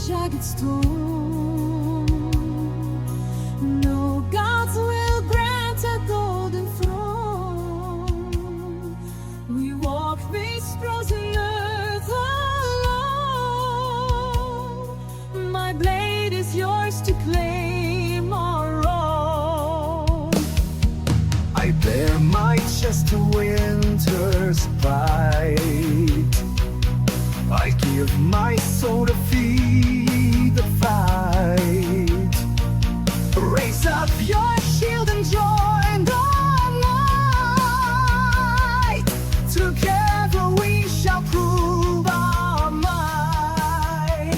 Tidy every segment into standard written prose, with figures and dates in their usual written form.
jagged stone. No gods will grant a golden throne. We walk this frozen earth alone. My blade is yours to claim our own. I bear my chest to winter's fight. I give my soul to feed the fight. Raise up your shield and join the night. Together we shall prove our might.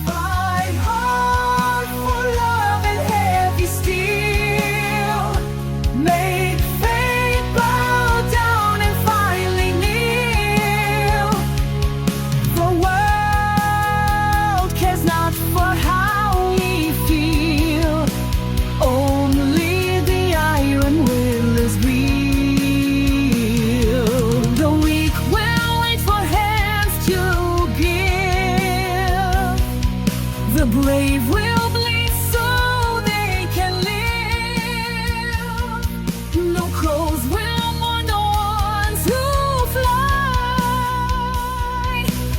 Fight hard for love and heavy steel. Make fate bow down and finally kneel. The world cares not for how we feel. Only the iron will is real. The weak will wait for hands to give. The brave will bleed so they can live. No crows will mourn the ones who fly.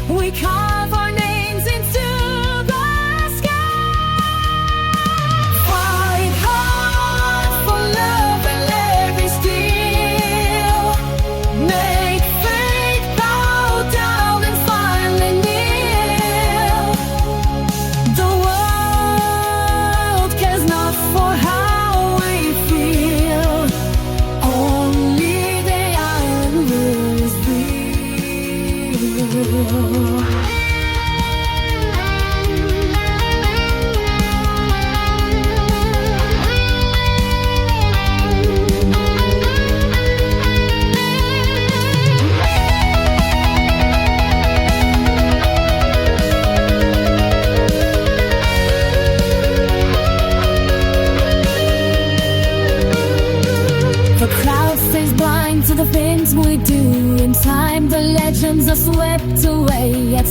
We carve our names into the sky. Fight hard for love and every steel. Make fate bow down and finally kneel. The world cares not for how we feel. Only the iron will is real. The crowd stays blind to the things we do. In time, the legends are swept away. Yet